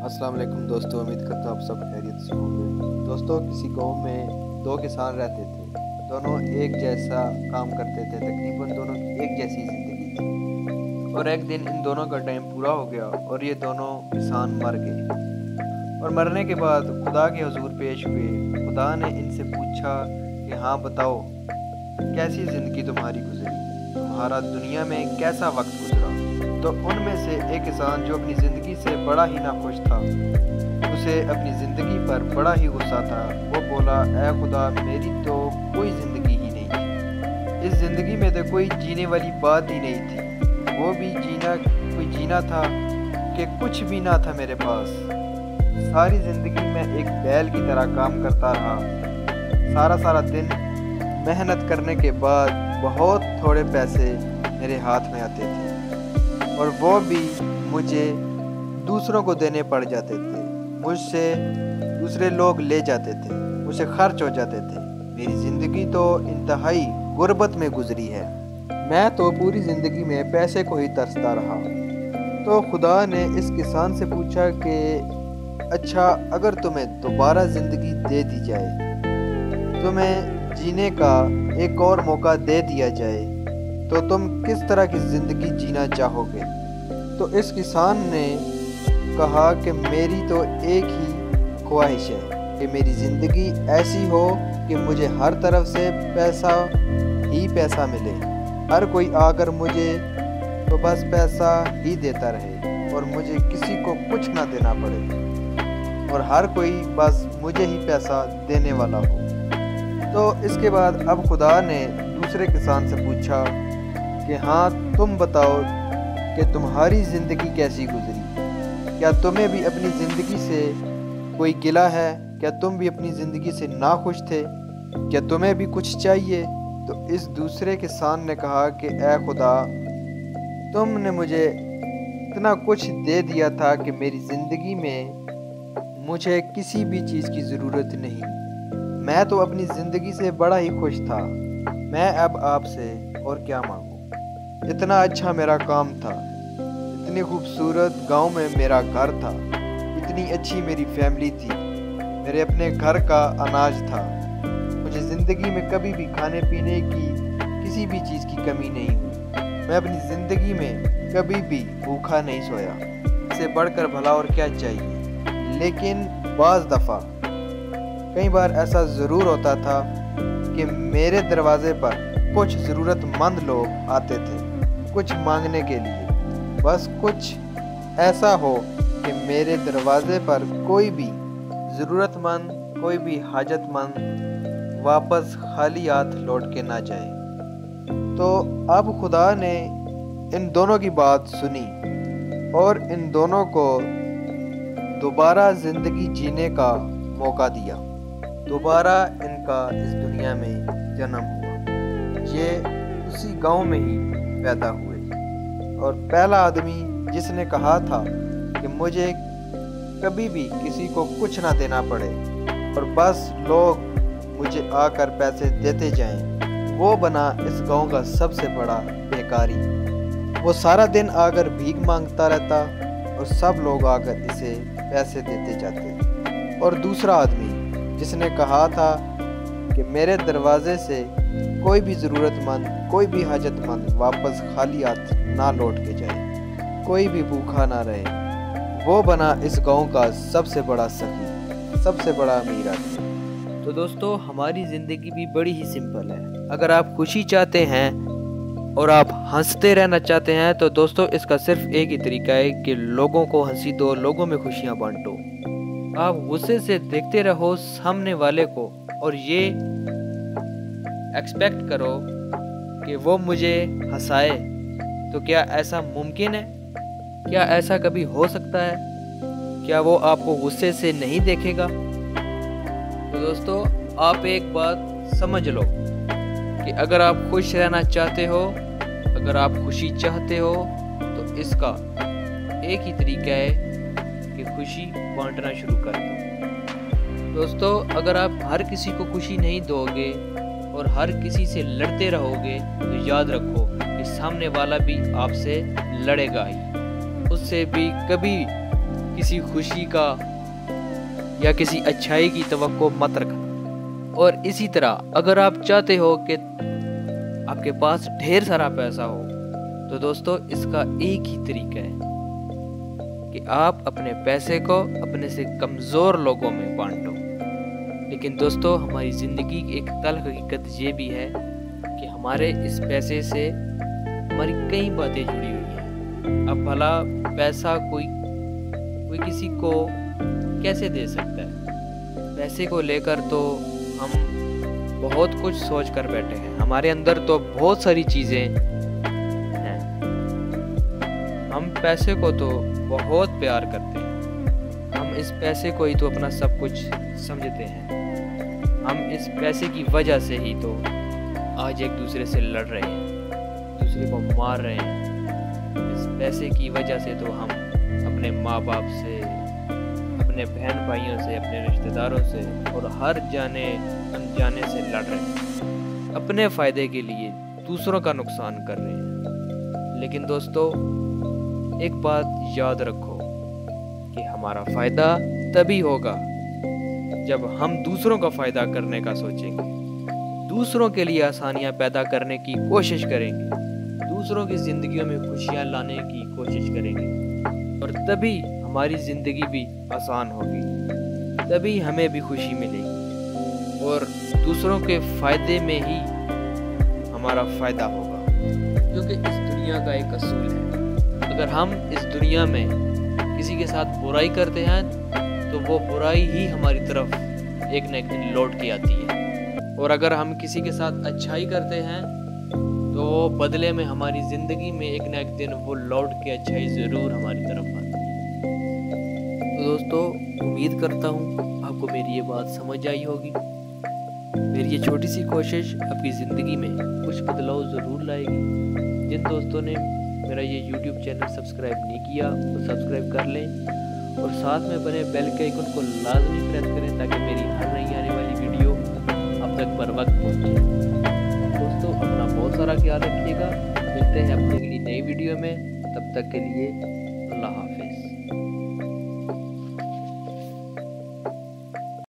अस्सलाम वालेकुम दोस्तों, उम्मीद करता हूँ आप सब खैरियत से होंगे। दोस्तों, किसी गांव में दो किसान रहते थे। दोनों एक जैसा काम करते थे, तकरीबन दोनों की एक जैसी ज़िंदगी थी। और एक दिन इन दोनों का टाइम पूरा हो गया और ये दोनों किसान मर गए। और मरने के बाद खुदा के हुजूर पेश हुए। खुदा ने इनसे पूछा कि हाँ बताओ, कैसी ज़िंदगी तुम्हारी गुजरी, तुम्हारा दुनिया में कैसा वक्त गुजरा। तो उनमें से एक किसान जो अपनी ज़िंदगी से बड़ा ही नाखुश था, उसे अपनी ज़िंदगी पर बड़ा ही गुस्सा था। वो बोला, ऐ खुदा, मेरी तो कोई ज़िंदगी ही नहीं, इस ज़िंदगी में तो कोई जीने वाली बात ही नहीं थी। वो भी कोई जीना था कि कुछ भी ना था मेरे पास। सारी ज़िंदगी में एक बैल की तरह काम करता रहा। सारा दिन मेहनत करने के बाद बहुत थोड़े पैसे मेरे हाथ में आते थे, और वो भी मुझे दूसरों को देने पड़ जाते थे। मुझसे दूसरे लोग ले जाते थे, मुझसे खर्च हो जाते थे। मेरी ज़िंदगी तो इंतहाई गुर्बत में गुजरी है। मैं तो पूरी ज़िंदगी में पैसे को ही तरसता रहा। तो खुदा ने इस किसान से पूछा कि अच्छा, अगर तुम्हें दोबारा ज़िंदगी दे दी जाए, तुम्हें जीने का एक और मौका दे दिया जाए, तो तुम किस तरह की ज़िंदगी जीना चाहोगे। तो इस किसान ने कहा कि मेरी तो एक ही ख्वाहिश है कि मेरी ज़िंदगी ऐसी हो कि मुझे हर तरफ से पैसा ही पैसा मिले। हर कोई आकर मुझे तो बस पैसा ही देता रहे और मुझे किसी को कुछ ना देना पड़े, और हर कोई बस मुझे ही पैसा देने वाला हो। तो इसके बाद अब खुदा ने दूसरे किसान से पूछा कि हाँ, तुम बताओ कि तुम्हारी ज़िंदगी कैसी गुजरी। क्या तुम्हें भी अपनी ज़िंदगी से कोई गिला है? क्या तुम भी अपनी ज़िंदगी से नाखुश थे? क्या तुम्हें भी कुछ चाहिए? तो इस दूसरे किसान ने कहा कि ऐ खुदा, तुमने मुझे इतना कुछ दे दिया था कि मेरी ज़िंदगी में मुझे किसी भी चीज़ की ज़रूरत नहीं। मैं तो अपनी ज़िंदगी से बड़ा ही खुश था। मैं अब आपसे और क्या मांगूं। इतना अच्छा मेरा काम था, इतनी खूबसूरत गांव में मेरा घर था, इतनी अच्छी मेरी फैमिली थी, मेरे अपने घर का अनाज था। मुझे ज़िंदगी में कभी भी खाने पीने की किसी भी चीज़ की कमी नहीं हुई। मैं अपनी ज़िंदगी में कभी भी भूखा नहीं सोया। इससे बढ़कर भला और क्या चाहिए। लेकिन बाज़ दफ़ा कई बार ऐसा ज़रूर होता था कि मेरे दरवाज़े पर कुछ ज़रूरतमंद लोग आते थे कुछ मांगने के लिए। बस कुछ ऐसा हो कि मेरे दरवाज़े पर कोई भी ज़रूरतमंद, कोई भी हाजतमंद वापस खाली हाथ लौट के ना जाए। तो अब खुदा ने इन दोनों की बात सुनी और इन दोनों को दोबारा ज़िंदगी जीने का मौका दिया। दोबारा इनका इस दुनिया में जन्म हुआ। ये उसी गांव में ही पैदा हुए। और पहला आदमी जिसने कहा था कि मुझे कभी भी किसी को कुछ ना देना पड़े और बस लोग मुझे आकर पैसे देते जाएं, वो बना इस गांव का सबसे बड़ा भिखारी। वो सारा दिन आकर भीख मांगता रहता और सब लोग आकर इसे पैसे देते जाते। और दूसरा आदमी जिसने कहा था कि मेरे दरवाजे से कोई भी ज़रूरतमंद, कोई भी हाजतमंद वापस खाली हाथ ना लौट के जाए, कोई भी भूखा ना रहे, वो बना इस गांव का सबसे बड़ा सखी, सबसे बड़ा अमीर आदमी। तो दोस्तों, हमारी ज़िंदगी भी बड़ी ही सिंपल है। अगर आप खुशी चाहते हैं और आप हंसते रहना चाहते हैं, तो दोस्तों इसका सिर्फ एक ही तरीका है कि लोगों को हंसी दो, लोगों में खुशियाँ बांटो। आप गुस्से से देखते रहो सामने वाले को और ये एक्सपेक्ट करो कि वो मुझे हंसाए। तो क्या ऐसा मुमकिन है? क्या ऐसा कभी हो सकता है? क्या वो आपको गुस्से से नहीं देखेगा? तो दोस्तों, आप एक बात समझ लो कि अगर आप खुश रहना चाहते हो, अगर आप खुशी चाहते हो, तो इसका एक ही तरीका है कि खुशी बांटना शुरू कर दो। दोस्तों, अगर आप हर किसी को खुशी नहीं दोगे और हर किसी से लड़ते रहोगे, तो याद रखो कि सामने वाला भी आपसे लड़ेगा ही। उससे भी कभी किसी खुशी का या किसी अच्छाई की तवक्को मत रखना। और इसी तरह अगर आप चाहते हो कि आपके पास ढेर सारा पैसा हो, तो दोस्तों इसका एक ही तरीका है कि आप अपने पैसे को अपने से कमज़ोर लोगों में बांटो। लेकिन दोस्तों हमारी ज़िंदगी की एक तल्ख़ हकीकत ये भी है कि हमारे इस पैसे से हमारी कई बातें जुड़ी हुई हैं। अब भला पैसा कोई किसी को कैसे दे सकता है? पैसे को लेकर तो हम बहुत कुछ सोच कर बैठे हैं, हमारे अंदर तो बहुत सारी चीज़ें हैं। हम पैसे को तो बहुत प्यार करते हैं, हम इस पैसे को ही तो अपना सब कुछ समझते हैं। हम इस पैसे की वजह से ही तो आज एक दूसरे से लड़ रहे हैं, दूसरे को मार रहे हैं। इस पैसे की वजह से तो हम अपने माँ बाप से, अपने बहन भाइयों से, अपने रिश्तेदारों से और हर जाने अनजाने से लड़ रहे हैं, अपने फ़ायदे के लिए दूसरों का नुकसान कर रहे हैं। लेकिन दोस्तों एक बात याद रखो कि हमारा फ़ायदा तभी होगा जब हम दूसरों का फ़ायदा करने का सोचेंगे, दूसरों के लिए आसानियाँ पैदा करने की कोशिश करेंगे, दूसरों की ज़िंदगियों में खुशियाँ लाने की कोशिश करेंगे, और तभी हमारी ज़िंदगी भी आसान होगी, तभी हमें भी खुशी मिलेगी और दूसरों के फ़ायदे में ही हमारा फ़ायदा होगा। क्योंकि इस दुनिया का एक असूल है, अगर हम इस दुनिया में किसी के साथ बुराई करते हैं तो वो बुराई ही हमारी तरफ एक न एक दिन लौट के आती है, और अगर हम किसी के साथ अच्छाई करते हैं तो वो बदले में हमारी ज़िंदगी में एक न एक दिन वो लौट के अच्छाई ज़रूर हमारी तरफ आती है। तो दोस्तों उम्मीद करता हूँ आपको मेरी ये बात समझ आई होगी। मेरी ये छोटी सी कोशिश आपकी ज़िंदगी में कुछ बदलाव ज़रूर लाएगी। जिन दोस्तों ने मेरा ये YouTube चैनल सब्सक्राइब नहीं किया तो सब्सक्राइब कर लें और साथ में बने बेल के आइकन को लाजमी प्रेस करें ताकि मेरी हर नई आने वाली वीडियो अब तक बर वक्त पहुँचे। दोस्तों अपना बहुत सारा ख्याल रखिएगा, मिलते हैं अपनी अगली नई वीडियो में, तब तक के लिए अल्लाह हाफिज़।